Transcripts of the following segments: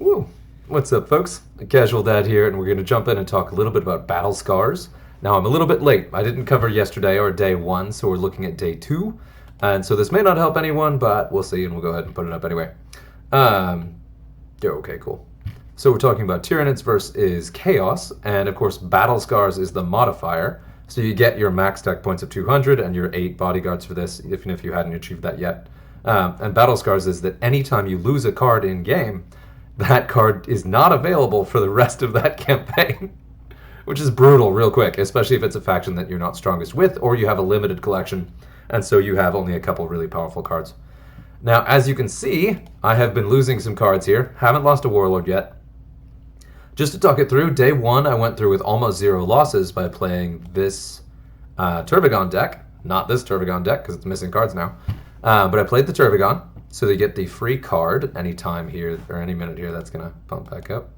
Woo! What's up, folks? Casual Dad here, and we're going to jump in and talk a little bit about battle scars. Now, I'm a little bit late. I didn't cover yesterday or day one, so we're looking at day two. And so this may not help anyone, but we'll see, and we'll go ahead and put it up anyway. Yeah, okay, cool. So we're talking about Tyranids versus Chaos, and of course, battle scars is the modifier. So you get your max deck points of 200 and your 8 bodyguards for this, even if you hadn't achieved that yet. And battle scars is that anytime you lose a card in game, that card is not available for the rest of that campaign, which is brutal real quick, especially if it's a faction that you're not strongest with or you have a limited collection, and so you have only a couple really powerful cards. Now, as you can see, I have been losing some cards here. Haven't lost a Warlord yet. Just to talk it through, day one I went through with almost 0 losses by playing this Turbigon deck. Not this Turbigon deck, because it's missing cards now. But I played the Turbigon, so they get the free card anytime here, or any minute here. That's going to bump back up.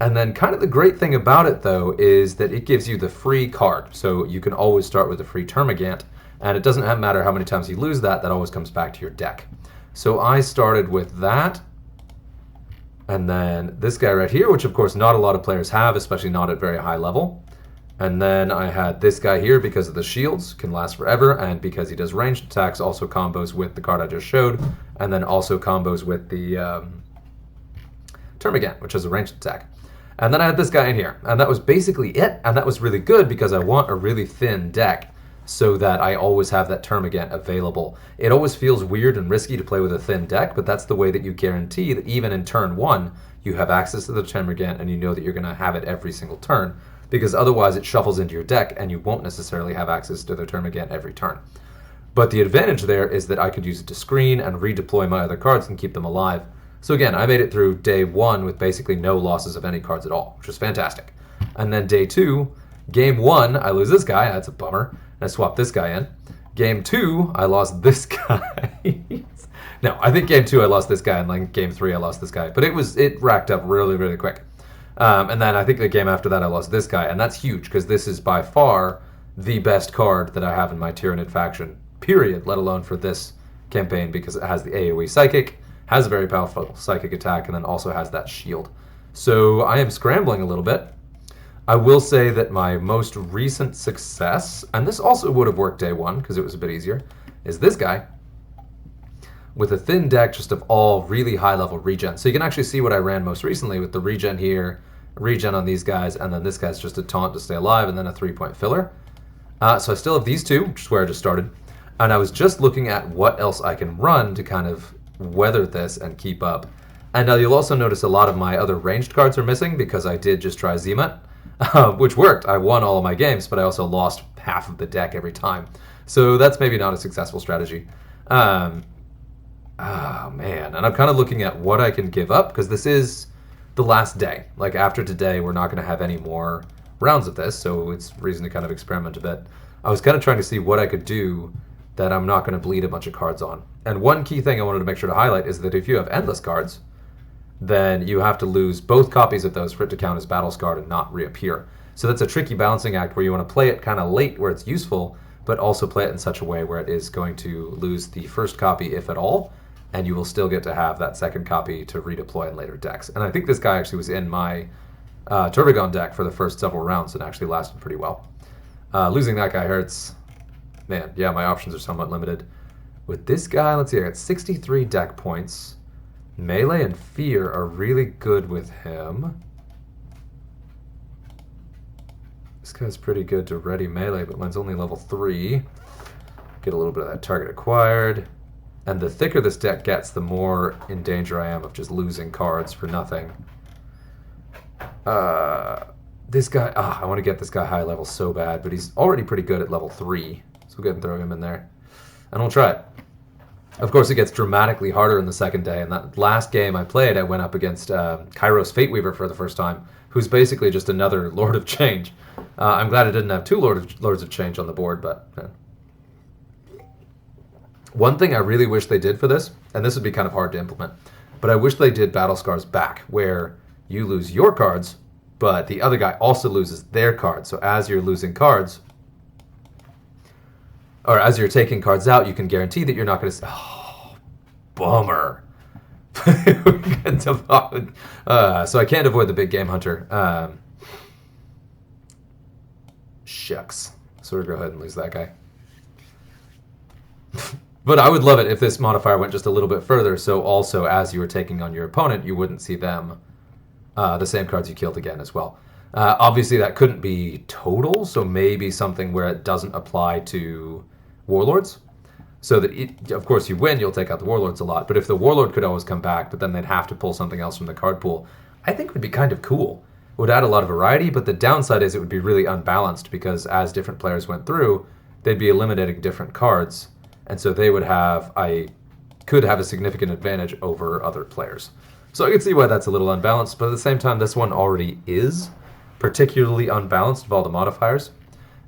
And then kind of the great thing about it, though, is that it gives you the free card. So you can always start with a free Termagant, and it doesn't matter how many times you lose that, that always comes back to your deck. So I started with that, and then this guy right here, which of course not a lot of players have, especially not at very high level. And then I had this guy here because of the shields, can last forever, and because he does ranged attacks, also combos with the card I just showed, and then also combos with the Termagant, which is a ranged attack. And then I had this guy in here, and that was basically it, and that was really good because I want a really thin deck so that I always have that Termagant available. It always feels weird and risky to play with a thin deck, but that's the way that you guarantee that even in turn one, you have access to the Termagant and you know that you're going to have it every single turn, because otherwise it shuffles into your deck and you won't necessarily have access to the Termagant every turn. But the advantage there is that I could use it to screen and redeploy my other cards and keep them alive. So again, I made it through day one with basically no losses of any cards at all, which was fantastic. And then day two, game one, I lose this guy, that's a bummer, and I swap this guy in. Game two, I lost this guy. No, I think game two I lost this guy, and like game three I lost this guy. But it racked up really, really quick. And then I think the game after that I lost this guy, and that's huge because this is by far the best card that I have in my Tyranid faction, period, let alone for this campaign, because it has the AoE Psychic, has a very powerful Psychic attack, and then also has that shield. So I am scrambling a little bit. I will say that my most recent success, and this also would have worked day one because it was a bit easier, is this guy with a thin deck just of all really high level regen. So you can actually see what I ran most recently with the regen here, regen on these guys, and then this guy's just a taunt to stay alive, and then a 3-point filler. So I still have these two, which is where I just started. And I was just looking at what else I can run to kind of weather this and keep up. And now you'll also notice a lot of my other ranged cards are missing because I did just try Zemat, which worked. I won all of my games, but I also lost half of the deck every time. So that's maybe not a successful strategy. Oh man, and I'm kind of looking at what I can give up because this is the last day. Like after today, we're not going to have any more rounds of this, so it's reason to kind of experiment a bit. I was kind of trying to see what I could do that I'm not going to bleed a bunch of cards on. And one key thing I wanted to make sure to highlight is that if you have endless cards, then you have to lose both copies of those for it to count as battle scarred and not reappear. So that's a tricky balancing act where you want to play it kind of late where it's useful, but also play it in such a way where it is going to lose the first copy, if at all, and you will still get to have that second copy to redeploy in later decks. And I think this guy actually was in my Turbigon deck for the first several rounds and actually lasted pretty well. Losing that guy hurts. Man, yeah, my options are somewhat limited. With this guy, let's see, I got 63 deck points. Melee and Fear are really good with him. This guy's pretty good to ready melee, but mine's only level 3. Get a little bit of that target acquired. And the thicker this deck gets, the more in danger I am of just losing cards for nothing. This guy, I want to get this guy high level so bad, but he's already pretty good at level 3. So we'll go ahead and throw him in there. And we'll try it. Of course, it gets dramatically harder in the second day. And that last game I played, I went up against Kairos Fateweaver for the first time, who's basically just another Lord of Change. I'm glad I didn't have two Lords of Change on the board, but... One thing I really wish they did for this, and this would be kind of hard to implement, but I wish they did Battle Scars back, where you lose your cards, but the other guy also loses their cards. So as you're losing cards, or as you're taking cards out, you can guarantee that you're not going to... Oh, bummer. We got So I can't avoid the big game hunter. Shucks. So we'll go ahead and lose that guy. But I would love it if this modifier went just a little bit further, so also as you were taking on your opponent, you wouldn't see them, the same cards you killed again as well. Obviously, that couldn't be total, so maybe something where it doesn't apply to warlords. So that, of course, you win, you'll take out the warlords a lot. But if the warlord could always come back, but then they'd have to pull something else from the card pool, I think would be kind of cool. It would add a lot of variety, but the downside is it would be really unbalanced because as different players went through, they'd be eliminating different cards. And so they would have, could have a significant advantage over other players. So I can see why that's a little unbalanced, but at the same time, this one already is particularly unbalanced of all the modifiers.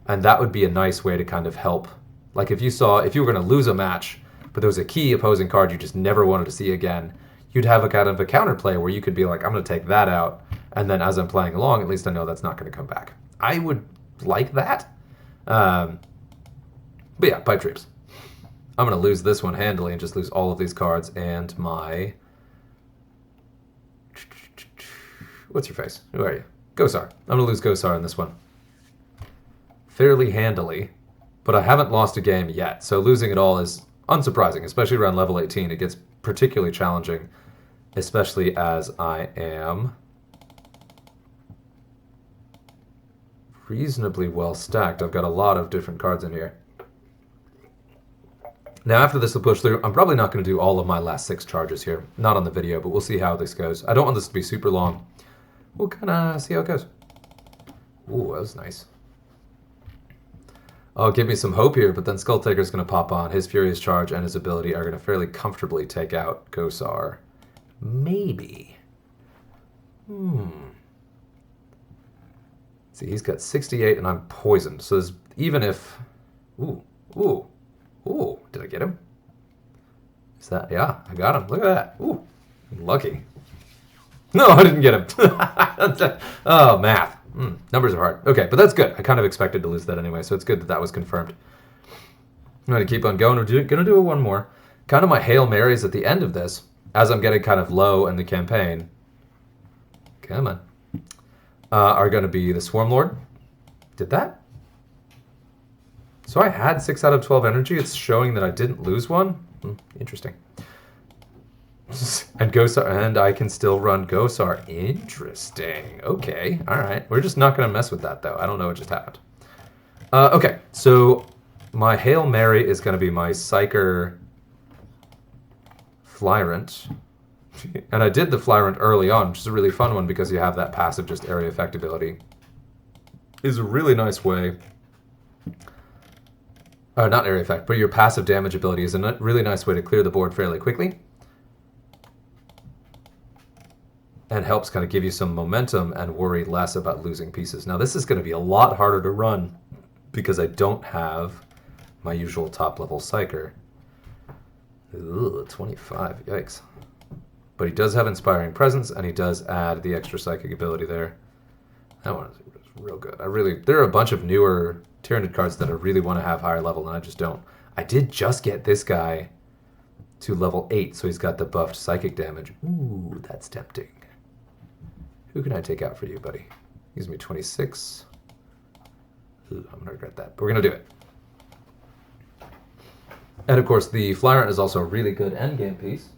And that would be a nice way to kind of help. Like if you were going to lose a match, but there was a key opposing card you just never wanted to see again, you'd have a kind of a counterplay where you could be like, I'm going to take that out. And then as I'm playing along, at least I know that's not going to come back. I would like that. But yeah, pipe dreams. I'm going to lose this one handily and just lose all of these cards and my... What's your face? Who are you? Gosar. I'm going to lose Gosar in this one. Fairly handily, but I haven't lost a game yet, so losing it all is unsurprising, especially around level 18. It gets particularly challenging, especially as I am reasonably well stacked. I've got a lot of different cards in here. Now, after this will push through, I'm probably not going to do all of my last 6 charges here. Not on the video, but we'll see how this goes. I don't want this to be super long. We'll kind of see how it goes. Ooh, that was nice. Oh, give me some hope here, but then Skull Taker's going to pop on. His Furious Charge and his ability are going to fairly comfortably take out Gosar. Maybe. See, he's got 68 and I'm poisoned. So even if... Ooh, did I get him? Is that... Yeah, I got him. Look at that. Ooh, lucky. No, I didn't get him. Oh, math. Numbers are hard. Okay, but that's good. I kind of expected to lose that anyway, so it's good that that was confirmed. I'm going to keep on going. We're going to do one more. Kind of my Hail Marys at the end of this, as I'm getting kind of low in the campaign. Come on. Are going to be the Swarm Lord. Did that? So I had 6 out of 12 energy. It's showing that I didn't lose one. Interesting. And Gosar, and I can still run Gosar. Interesting. Okay. All right. We're just not going to mess with that, though. I don't know what just happened. Okay. So my Hail Mary is going to be my Psyker Flyrant. And I did the Flyrant early on, which is a really fun one because you have that passive just area effect ability. Is a really nice way... not area effect, but your passive damage ability is a really nice way to clear the board fairly quickly. And helps kind of give you some momentum and worry less about losing pieces. Now this is going to be a lot harder to run because I don't have my usual top level Psyker. Ooh, 25, yikes. But he does have Inspiring Presence and he does add the extra psychic ability there. That one is real good. There are a bunch of newer Tyranid cards that I really want to have higher level and I just don't. I did just get this guy to level 8, so he's got the buffed psychic damage. Ooh, that's tempting. Who can I take out for you, buddy? Gives me 26. Ooh, I'm going to regret that, but we're going to do it. And of course, the Flyrant is also a really good endgame piece,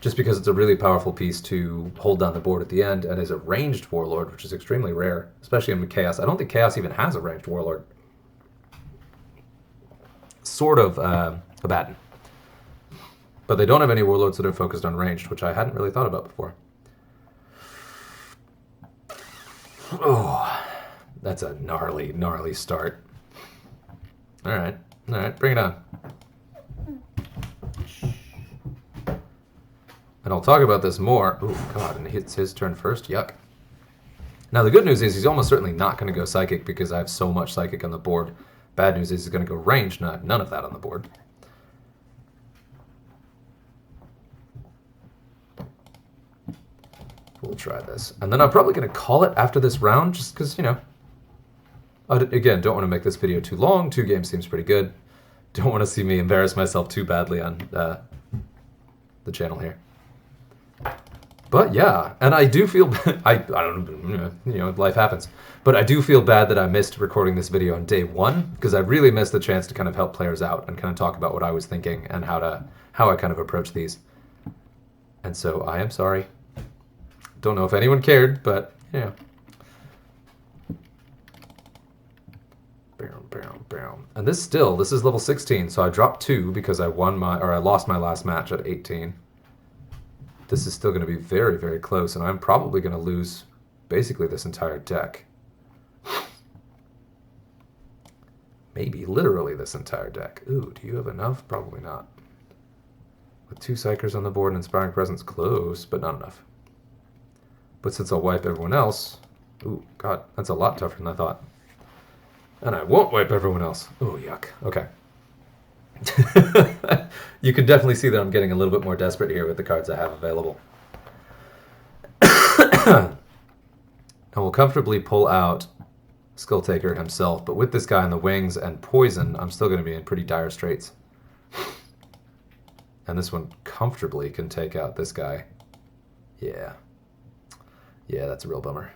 just because it's a really powerful piece to hold down the board at the end, and is a ranged Warlord, which is extremely rare, especially in Chaos. I don't think Chaos even has a ranged Warlord. Sort of Abaddon. But they don't have any Warlords that are focused on ranged, which I hadn't really thought about before. Oh, that's a gnarly, gnarly start. All right, bring it on. And I'll talk about this more. Oh, God, and it's his turn first. Yuck. Now, the good news is he's almost certainly not going to go Psychic because I have so much Psychic on the board. Bad news is he's going to go Range, none of that on the board. We'll try this. And then I'm probably going to call it after this round just because, you know, again, don't want to make this video too long. 2 games seems pretty good. Don't want to see me embarrass myself too badly on the channel here. But yeah, and I do feel I don't, you know, life happens. But I do feel bad that I missed recording this video on day one because I really missed the chance to kind of help players out and kind of talk about what I was thinking and how I kind of approach these. And so I am sorry. Don't know if anyone cared, but yeah. And this is level 16, so I dropped 2 because I lost my last match at 18. This is still going to be very, very close, and I'm probably going to lose basically this entire deck. Maybe literally this entire deck. Ooh, do you have enough? Probably not. With 2 Psychers on the board and Inspiring Presence, close, but not enough. But since I'll wipe everyone else... Ooh, God, that's a lot tougher than I thought. And I won't wipe everyone else. Ooh, yuck. Okay. You can definitely see that I'm getting a little bit more desperate here with the cards I have available. I will comfortably pull out Skull Taker himself, but with this guy on the wings and poison, I'm still going to be in pretty dire straits. And this one comfortably can take out this guy. Yeah. Yeah, that's a real bummer.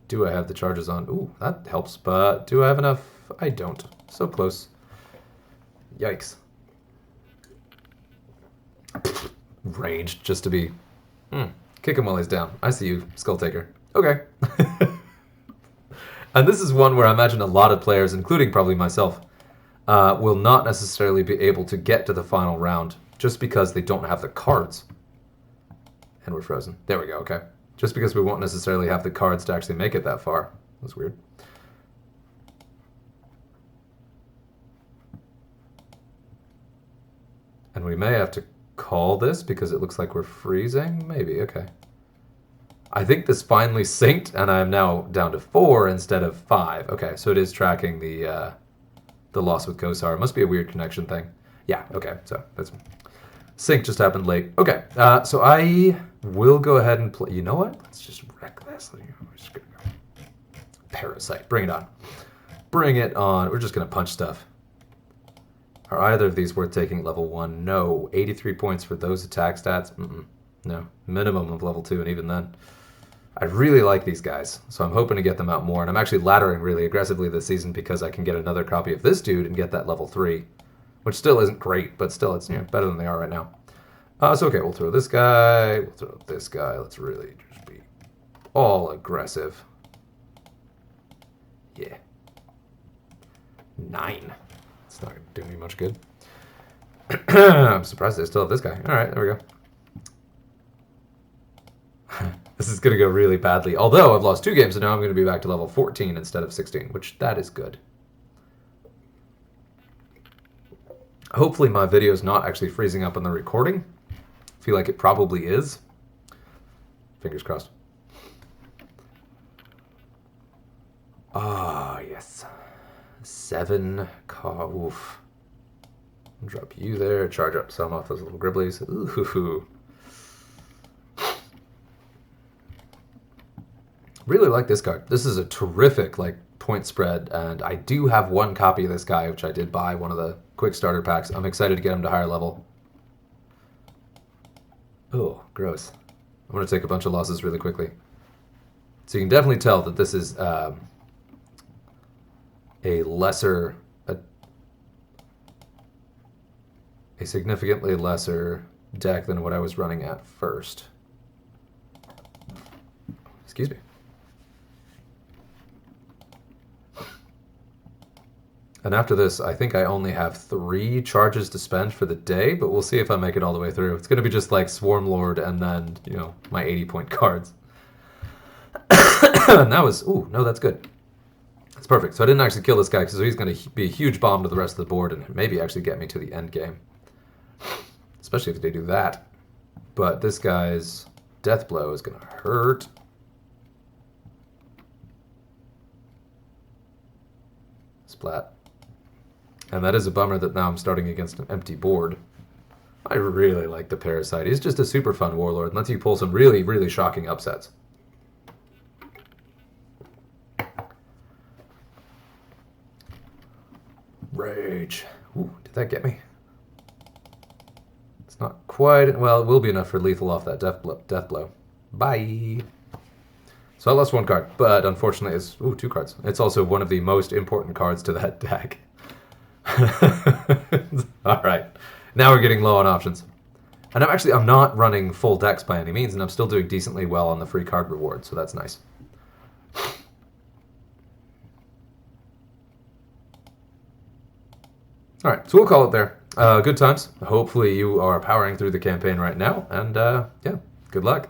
Do I have the charges on? Ooh, that helps, but do I have enough? I don't. So close. Yikes. Ranged, just to be... kick him while he's down. I see you, Skull Taker. Okay. And this is one where I imagine a lot of players, including probably myself, will not necessarily be able to get to the final round just because they don't have the cards. And we're frozen. There we go, okay. Just because we won't necessarily have the cards to actually make it that far. That's weird. And we may have to call this because it looks like we're freezing. Maybe, okay. I think this finally synced, and I'm now down to 4 instead of 5. Okay, so it is tracking the loss with Kosar. It must be a weird connection thing. Yeah, okay, so that's... Sync just happened late. Okay, so I will go ahead and play... You know what? Let's just wreck this. We're just gonna go. Parasite, bring it on. Bring it on. We're just going to punch stuff. Are either of these worth taking at level 1? No. 83 points for those attack stats? No. Minimum of level 2, and even then. I really like these guys, so I'm hoping to get them out more. And I'm actually laddering really aggressively this season because I can get another copy of this dude and get that level 3. Which still isn't great, but still it's better than they are right now. So okay, we'll throw this guy. We'll throw this guy. Let's really just be all aggressive. Yeah. 9. It's not doing me much good. I'm surprised I still have this guy. All right, there we go. This is going to go really badly. Although I've lost 2 games, and now I'm going to be back to level 14 instead of 16, which that is good. Hopefully my video is not actually freezing up on the recording. I feel like it probably is. Fingers crossed. Ah, yes. 7. Oof. Drop you there. Charge up some off those little gribblies. Ooh. Really like this card. This is a terrific point spread, and I do have 1 copy of this guy, which I did buy one of the quick starter packs. I'm excited to get him to higher level. Oh, gross. I'm going to take a bunch of losses really quickly. So you can definitely tell that this is a significantly lesser deck than what I was running at first. Excuse me. And after this, I think I only have 3 charges to spend for the day, but we'll see if I make it all the way through. It's going to be just like Swarm Lord and then, my 80-point cards. And that was... Ooh, no, that's good. That's perfect. So I didn't actually kill this guy because he's going to be a huge bomb to the rest of the board and maybe actually get me to the end game. Especially if they do that. But this guy's death blow is going to hurt. Splat. And that is a bummer that now I'm starting against an empty board. I really like the Parasite. He's just a super fun warlord and lets you pull some really, really shocking upsets. Rage. Ooh, did that get me? It's not quite... Well, it will be enough for lethal off that death blow. Bye. So I lost one card, but unfortunately it's... Ooh, 2 cards. It's also one of the most important cards to that deck. Alright. Now we're getting low on options. And I'm not running full decks by any means, and I'm still doing decently well on the free card reward, so that's nice. Alright, so we'll call it there. Good times. Hopefully you are powering through the campaign right now, and yeah, good luck.